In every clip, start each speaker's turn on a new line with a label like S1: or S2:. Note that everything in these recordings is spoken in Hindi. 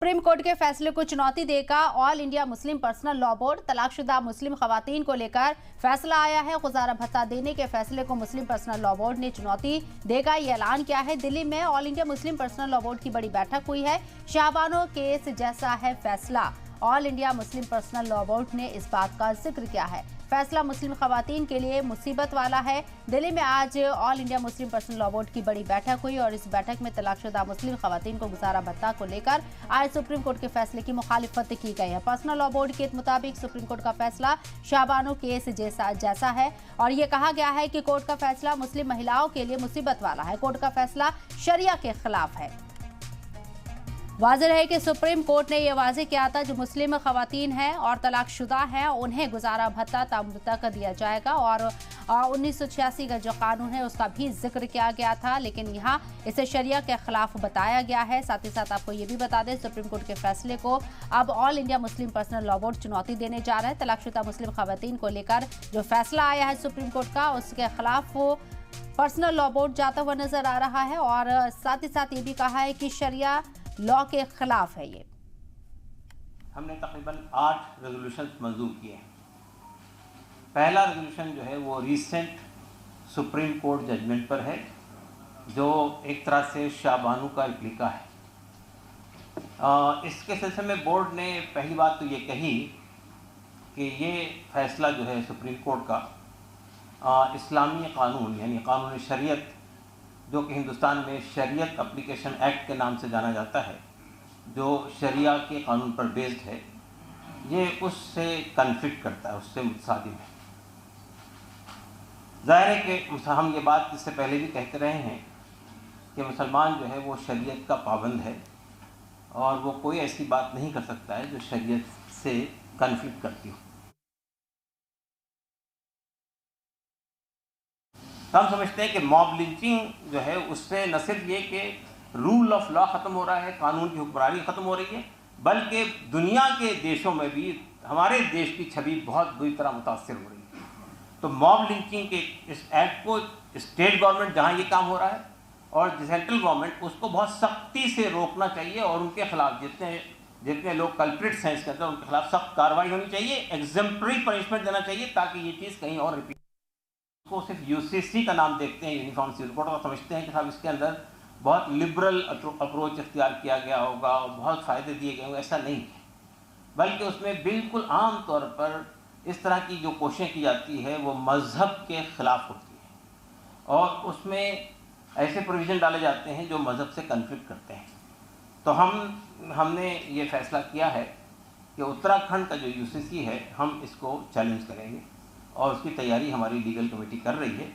S1: सुप्रीम कोर्ट के फैसले को चुनौती देगा all India Muslim personal law board. तलाकशुदा मुस्लिम खवातीन को लेकर फैसला आया है। गुजारा भत्ता देने के फैसले को मुस्लिम पर्सनल लॉ बोर्ड ने चुनौती देगा ये ऐलान किया है। दिल्ली में all India Muslim personal law board की बड़ी बैठक हुई है। शाहबानो केस जैसा है फैसला। All India Muslim personal law board ने इस बात का जिक्र किया है। फैसला मुस्लिम खवातीन के लिए मुसीबत वाला है। दिल्ली में आज all India Muslim personal law board की बड़ी बैठक हुई और इस बैठक में तलाकशुदा मुस्लिम खवातीन को गुजारा भत्ता को लेकर आज सुप्रीम कोर्ट के फैसले की मुखालिफत की गई है। पर्सनल लॉ बोर्ड के मुताबिक सुप्रीम कोर्ट का फैसला शाहबानो केस जैसा है और ये कहा गया है कि कोर्ट का फैसला मुस्लिम महिलाओं के लिए मुसीबत वाला है। कोर्ट का फैसला शरिया के खिलाफ है। वाज़ेह है कि सुप्रीम कोर्ट ने यह वाज़ेह किया था जो मुस्लिम खवातीन हैं और तलाकशुदा हैं उन्हें गुजारा भत्ता तामुल तक दिया जाएगा और 1986 का जो कानून है उसका भी जिक्र किया गया था, लेकिन यहाँ इसे शरिया के खिलाफ बताया गया है। साथ ही साथ आपको ये भी बता दें सुप्रीम कोर्ट के फैसले को अब all India Muslim personal law board चुनौती देने जा रहा है। तलाकशुदा मुस्लिम खवातीन को लेकर जो फैसला आया है सुप्रीम कोर्ट का उसके खिलाफ वो पर्सनल लॉ बोर्ड जाता हुआ नजर आ रहा है और साथ ही साथ ये भी कहा है कि शरिया लॉ के खिलाफ है। ये
S2: हमने तकरीबन 8 रेजोल्यूशन मंजूर किए हैं। पहला रेजोल्यूशन जो है वो रीसेंट सुप्रीम कोर्ट जजमेंट पर है जो एक तरह से शाहबानो का रिप्लिका है। इसके सिलसिले में बोर्ड ने पहली बात तो ये कही कि ये फैसला जो है सुप्रीम कोर्ट का इस्लामी कानून यानी कानून शरीयत जो कि हिंदुस्तान में शरीयत एप्लीकेशन एक्ट के नाम से जाना जाता है, जो शरिया के कानून पर बेस्ड है, ये उससे कन्फ्लिक्ट करता है, उससे मुतसादिम है। ज़ाहिर है कि हम ये बात इससे पहले भी कहते रहे हैं कि मुसलमान जो है वो शरीयत का पाबंद है और वो कोई ऐसी बात नहीं कर सकता है जो शरीयत से कन्फ्लिक्ट करती हो। तो हम समझते हैं कि मॉब लिंचिंग जो है उससे न सिर्फ ये कि रूल ऑफ लॉ ख़त्म हो रहा है, कानून की हुक्मरानी ख़त्म हो रही है, बल्कि दुनिया के देशों में भी हमारे देश की छवि बहुत बुरी तरह मुतासर हो रही है। तो मॉब लिंचिंग के इस एक्ट को स्टेट गवर्नमेंट जहाँ ये काम हो रहा है और सेंट्रल गवर्नमेंट उसको बहुत सख्ती से रोकना चाहिए और उनके खिलाफ जितने लोग कल्प्रिट्स हैं इसके अंदर उनके खिलाफ सख्त कार्रवाई होनी चाहिए, एग्जेम्पलरी पनिशमेंट देना चाहिए ताकि ये चीज़ कहीं और रिपीट को सिर्फ यूसीसी का नाम देखते हैं, यूनिफॉर्म सिविल कोड, और समझते हैं कि साहब इसके अंदर बहुत लिबरल अप्रोच इख्तियार किया गया होगा और बहुत फ़ायदे दिए गए होंगे। ऐसा नहीं है, बल्कि उसमें बिल्कुल आम तौर पर इस तरह की जो कोशिशें की जाती है वो मज़हब के ख़िलाफ़ होती है और उसमें ऐसे प्रोविज़न डाले जाते हैं जो मज़हब से कन्फ्लिक्ट करते हैं। तो हमने ये फ़ैसला किया है कि उत्तराखंड का जो यूसीसी है हम इसको चैलेंज करेंगे और उसकी तैयारी हमारी लीगल कमेटी कर रही है।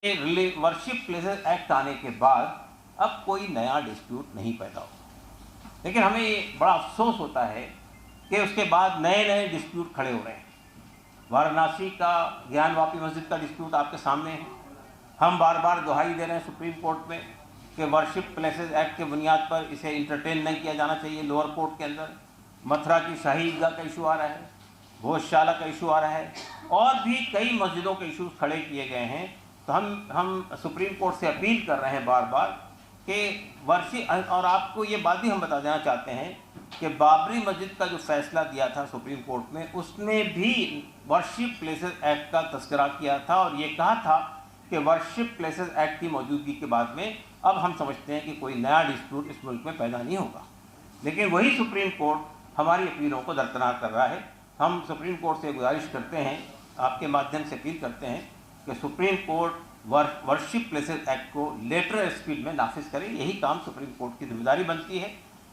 S2: ये वर्शिप प्लेसेस एक्ट आने के बाद अब कोई नया डिस्प्यूट नहीं पैदा होगा, लेकिन हमें ये बड़ा अफसोस होता है कि उसके बाद नए डिस्प्यूट खड़े हो रहे हैं। वाराणसी का ज्ञानवापी मस्जिद का डिस्प्यूट आपके सामने है। हम बार बार दुहाई दे रहे हैं सुप्रीम कोर्ट में कि वर्शिप प्लेसेस एक्ट के बुनियाद पर इसे इंटरटेन नहीं किया जाना चाहिए। लोअर कोर्ट के अंदर मथुरा की शाही ईदगाह का इशू आ रहा है, भोजशाला का इशू आ रहा है और भी कई मस्जिदों के इशूज़ खड़े किए गए हैं। तो हम सुप्रीम कोर्ट से अपील कर रहे हैं बार बार कि और आपको ये बात भी हम बता देना चाहते हैं कि बाबरी मस्जिद का जो फैसला दिया था सुप्रीम कोर्ट में उसने भी वर्शिप प्लेसेस एक्ट का तस्करा किया था और ये कहा था कि वर्शिप प्लेसेस एक्ट की मौजूदगी के बाद में अब हम समझते हैं कि कोई नया डिस्प्यूट इस मुल्क में पैदा नहीं होगा। लेकिन वही सुप्रीम कोर्ट हमारी अपीलों को दरकिनार कर रहा है। हम सुप्रीम कोर्ट से गुजारिश करते हैं, आपके माध्यम से अपील करते हैं कि supreme court worship places act को लेटर स्पीड में नाफिज करे। यही काम सुप्रीम कोर्ट की जिम्मेदारी बनती है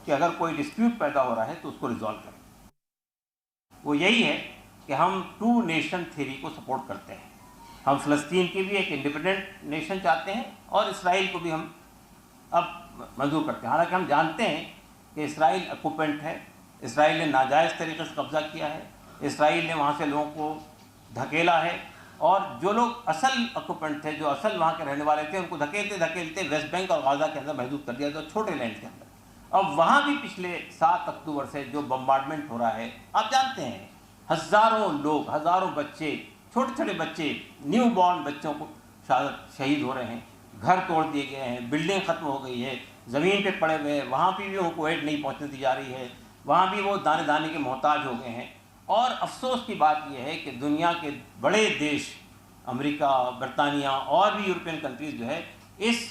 S2: कि अगर कोई डिस्प्यूट पैदा हो रहा है तो उसको रिजॉल्व करें। वो यही है कि हम 2 नेशन थ्योरी को सपोर्ट करते हैं। हम फ़लस्तीन की भी एक इंडिपेंडेंट नेशन चाहते हैं और इसराइल को भी हम अब मंजूर करते हैं। हालांकि हम जानते हैं कि इसराइल ऑक्यूपेंट है, इसराइल ने नाजायज़ तरीके से कब्ज़ा किया है, इसराइल ने वहाँ से लोगों को धकेला है और जो लोग असल ऑक्यूपेंट थे, जो असल वहाँ के रहने वाले थे, उनको धकेलते वेस्ट बैंक और गाज़ा के अंदर महदूद कर दिया, तो छोटे लैंड के अंदर। अब वहाँ भी पिछले 7 अक्टूबर से जो बम्बार्डमेंट हो रहा है, आप जानते हैं हज़ारों लोग, हज़ारों बच्चे, छोटे छोटे बच्चे, न्यू बॉर्न बच्चों को शहीद हो रहे हैं, घर तोड़ दिए गए हैं, बिल्डिंग ख़त्म हो गई है, ज़मीन पे पड़े हुए हैं, वहाँ पे भी उनको एड नहीं पहुँचने दी जा रही है, वहाँ भी वो दाने दाने के मोहताज हो गए हैं। और अफसोस की बात यह है कि दुनिया के बड़े देश अमेरिका, बरतानिया और भी यूरोपियन कंट्रीज़ जो है इस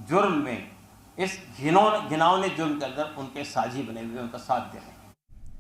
S2: जुर्म में, इस घिनौने जुर्म के अंदर उनके साझी बने हुए, उनका साथ दे रहे हैं।